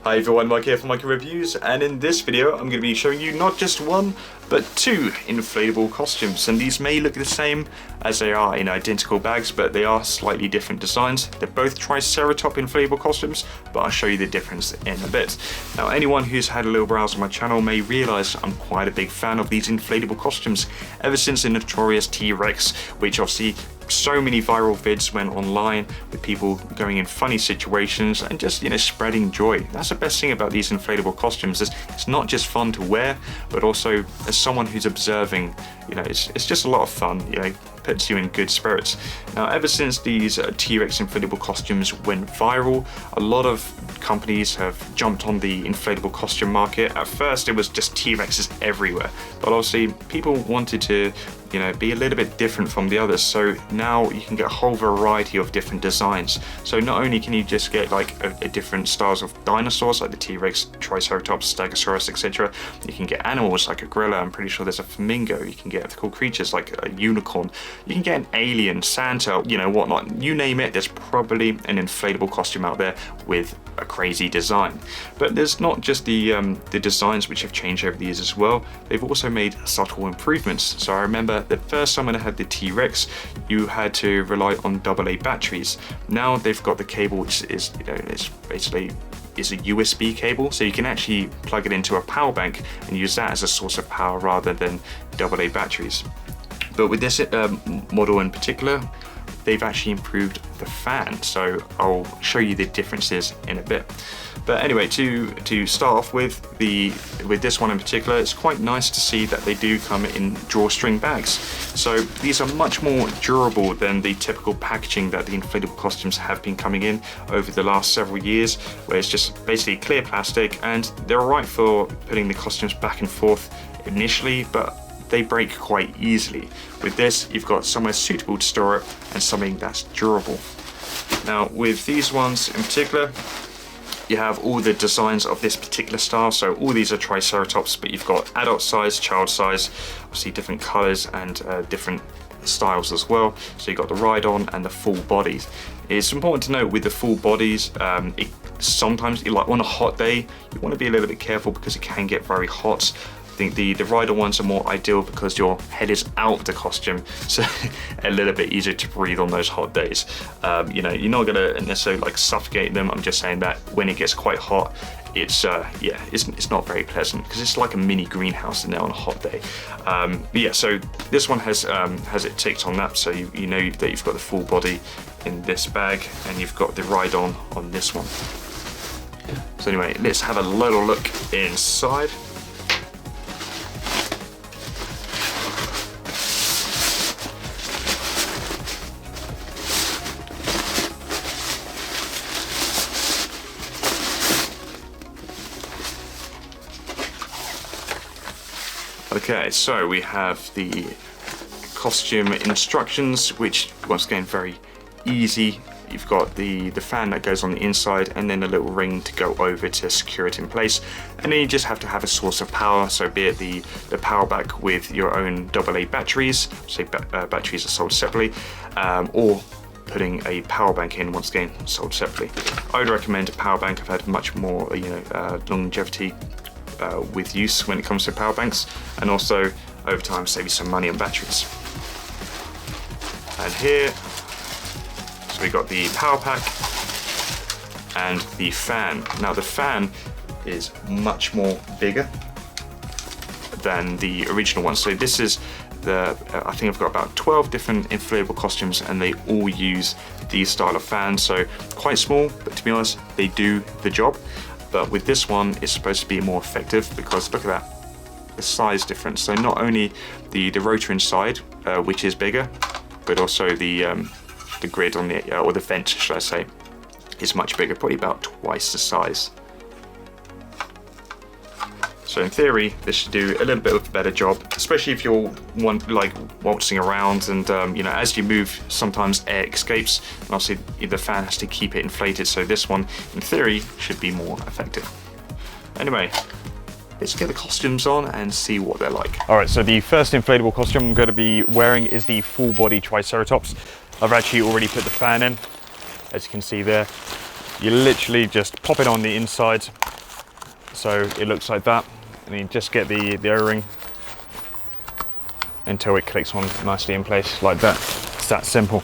Hi everyone, Mike here from MyKeyReviews, and in this video I'm going to be showing you not just one, but two inflatable costumes. And these may look the same as they are in identical bags, but they are slightly different designs. They're both Triceratops inflatable costumes, but I'll show you the difference in a bit. Now, anyone who's had a little browse on my channel may realise I'm quite a big fan of these inflatable costumes, ever since the notorious T-Rex, which obviously so many viral vids went online with people going in funny situations and just, spreading joy. That's the best thing about these inflatable costumes, is it's not just fun to wear, but also as someone who's observing, it's just a lot of fun, puts you in good spirits. Now, ever since these T-Rex inflatable costumes went viral, a lot of companies have jumped on the inflatable costume market. At first it was just T-Rexes everywhere, but obviously people wanted to be a little bit different from the others, so now you can get a whole variety of different designs. So not only can you just get like a different styles of dinosaurs like the T-Rex, Triceratops, Stegosaurus, etc. You can get animals like a gorilla. I'm pretty sure there's a flamingo. You can get cool creatures like a unicorn. You can get an alien, Santa, whatnot. You name it, there's probably an inflatable costume out there with a crazy design. But there's not just the designs which have changed over the years as well. They've also made subtle improvements. So I remember the first time when I had the T-Rex, you had to rely on AA batteries. Now they've got the cable, which is it's basically is a USB cable, so you can actually plug it into a power bank and use that as a source of power rather than AA batteries. But with this model in particular, they've actually improved the fan, so I'll show you the differences in a bit. But anyway, to start off with this one in particular, it's quite nice to see that they do come in drawstring bags. So these are much more durable than the typical packaging that the inflatable costumes have been coming in over the last several years, where it's just basically clear plastic, and they're alright for putting the costumes back and forth initially, but they break quite easily. With this, you've got somewhere suitable to store it and something that's durable. Now, with these ones in particular, you have all the designs of this particular style. So all these are Triceratops, but you've got adult size, child size, obviously different colors and different styles as well. So you've got the ride-on and the full bodies. It's important to note with the full bodies, sometimes, like on a hot day, you want to be a little bit careful because it can get very hot. I think the rider ones are more ideal because your head is out of the costume, so a little bit easier to breathe on those hot days. You're not gonna necessarily like suffocate them. I'm just saying that when it gets quite hot, it's not very pleasant because it's like a mini greenhouse in there on a hot day. So this one has it ticked on that, so you know that you've got the full body in this bag and you've got the ride-on on this one. So anyway, let's have a little look inside. Okay, so we have the costume instructions, which once again very easy. You've got the fan that goes on the inside and then a little ring to go over to secure it in place. And then you just have to have a source of power, so be it the power back with your own AA batteries, so batteries are sold separately, or putting a power bank in, once again sold separately. I would recommend a power bank. I've had much more longevity with use when it comes to power banks, and also over time save you some money on batteries. And here, so we got the power pack and the fan. Now the fan is much more bigger than the original one. So this is I think I've got about 12 different inflatable costumes and they all use these style of fans. So quite small, but to be honest, they do the job. But with this one, it's supposed to be more effective because look at that, the size difference. So not only the rotor inside, which is bigger, but also the grid on the, or the vent, should I say, is much bigger, probably about twice the size. So in theory, this should do a little bit of a better job, especially if you're like waltzing around and as you move, sometimes air escapes, and obviously the fan has to keep it inflated. So this one, in theory, should be more effective. Anyway, let's get the costumes on and see what they're like. All right, so the first inflatable costume I'm going to be wearing is the full body Triceratops. I've actually already put the fan in, as you can see there. You literally just pop it on the inside so it looks like that, and you just get the O-ring until it clicks on nicely in place like that. It's that simple.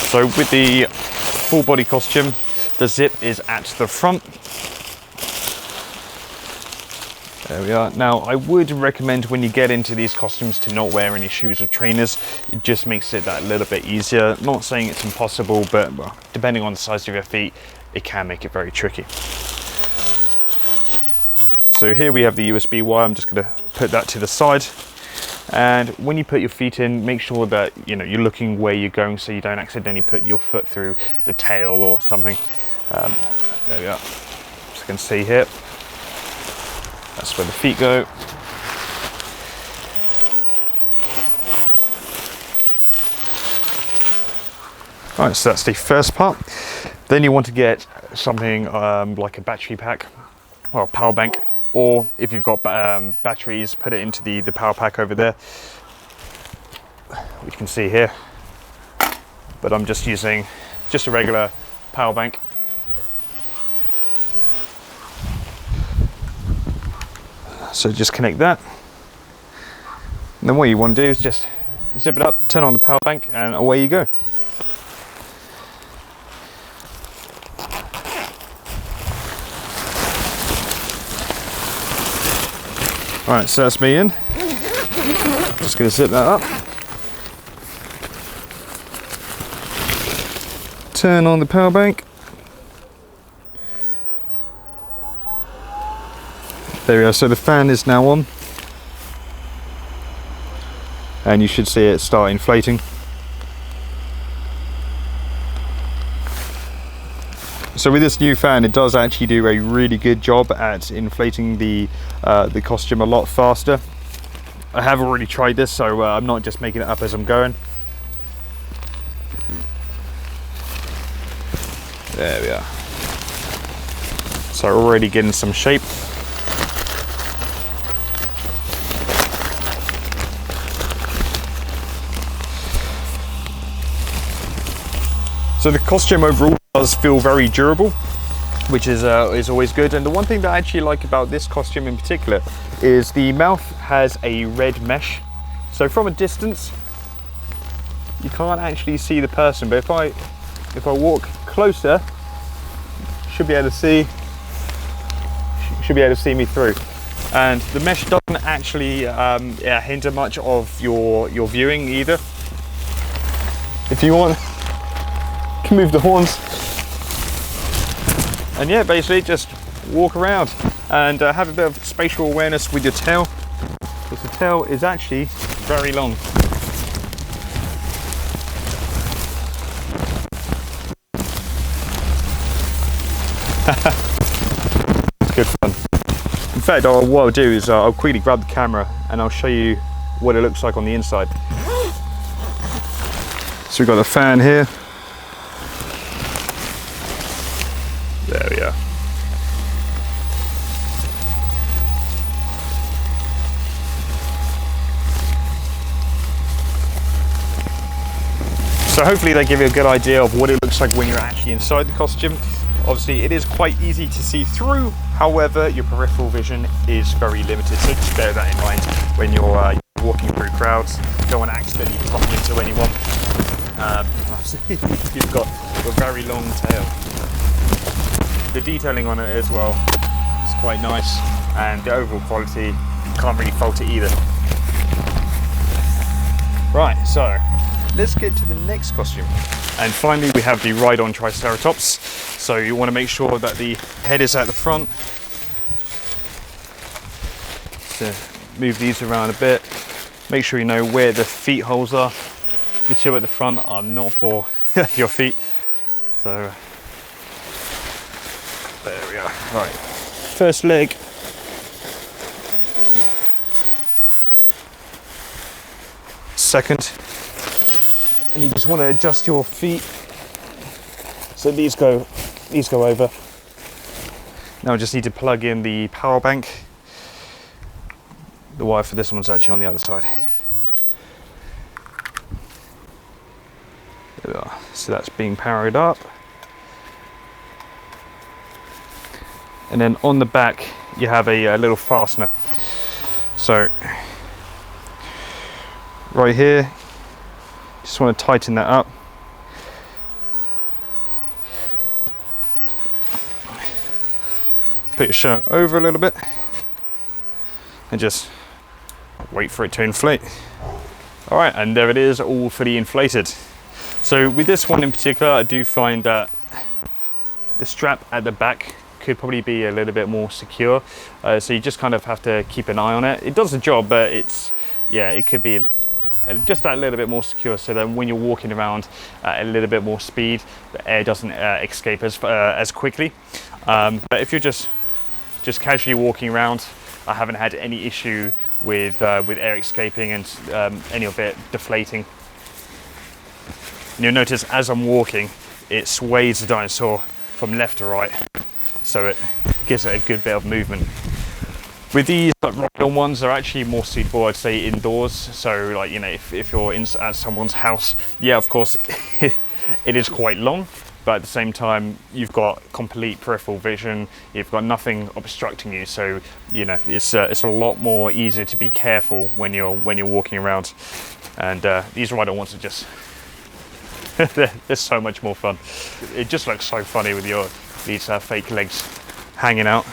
So with the full body costume, the zip is at the front. There we are. Now, I would recommend when you get into these costumes to not wear any shoes or trainers. It just makes it that little bit easier. Not saying it's impossible, but well, depending on the size of your feet, it can make it very tricky. So here we have the USB wire. I'm just going to put that to the side. And when you put your feet in, make sure that you're looking where you're going, so you don't accidentally put your foot through the tail or something. There we are. As you can see here, that's where the feet go. Right, so that's the first part. Then you want to get something like a battery pack or a power bank, or if you've got batteries, put it into the power pack over there, which you can see here. But I'm just using a regular power bank. So just connect that. And then what you want to do is just zip it up, turn on the power bank, and away you go. Alright, so that's me in. Just going to zip that up. Turn on the power bank. There we are, so the fan is now on. And you should see it start inflating. So with this new fan, it does actually do a really good job at inflating the costume a lot faster. I have already tried this, so I'm not just making it up as I'm going. There we are. So already getting some shape. So the costume overall does feel very durable, which is always good. And the one thing that I actually like about this costume in particular is the mouth has a red mesh. So from a distance, you can't actually see the person, but if I walk closer, should be able to see me through. And the mesh doesn't actually hinder much of your viewing either. If you want, you can move the horns. And yeah, basically just walk around and have a bit of spatial awareness with your tail, because the tail is actually very long. It's good fun. In fact, what I'll do is I'll quickly grab the camera and I'll show you what it looks like on the inside. So we've got the fan here. There we are. So hopefully they give you a good idea of what it looks like when you're actually inside the costume. Obviously it is quite easy to see through, however your peripheral vision is very limited, so just bear that in mind when you're walking through crowds. Don't want to accidentally bump into anyone. You've got a very long tail. The detailing on it as well is quite nice, and the overall quality, can't really fault it either. Right, so let's get to the next costume. And finally we have the ride-on Triceratops. So you want to make sure that the head is at the front. So move these around a bit. Make sure you know where the feet holes are. The two at the front are not for your feet. So there we are. Right, first leg. Second. And you just want to adjust your feet so these go over. Now I just need to plug in the power bank. The wire for this one's actually on the other side. There we are. So that's being powered up. and then on the back you have a little fastener. So right here, just want to tighten that up. Put your shirt over a little bit and just wait for it to inflate. All right, and there it is, all fully inflated. So with this one in particular, I do find that the strap at the back could probably be a little bit more secure. So you just kind of have to keep an eye on it. It does the job, but it's, yeah, it could be just that little bit more secure, so that when you're walking around at a little bit more speed, the air doesn't escape as quickly. But if you're just casually walking around, I haven't had any issue with air escaping and any of it deflating. And you'll notice as I'm walking, it sways the dinosaur from left to right, so it gives it a good bit of movement. With these ride-on ones, they're actually more suitable, I'd say, indoors. So, like, you know, if you're at someone's house, yeah, of course, it is quite long, but at the same time, you've got complete peripheral vision. You've got nothing obstructing you, so you know it's a lot more easier to be careful when you're walking around. And these ride-on ones are just they're so much more fun. It just looks so funny with these fake legs hanging out.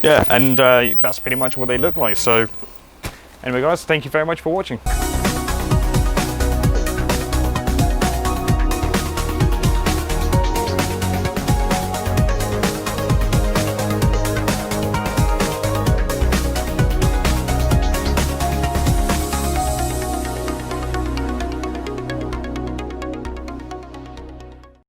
Yeah, and that's pretty much what they look like. So anyway guys, thank you very much for watching.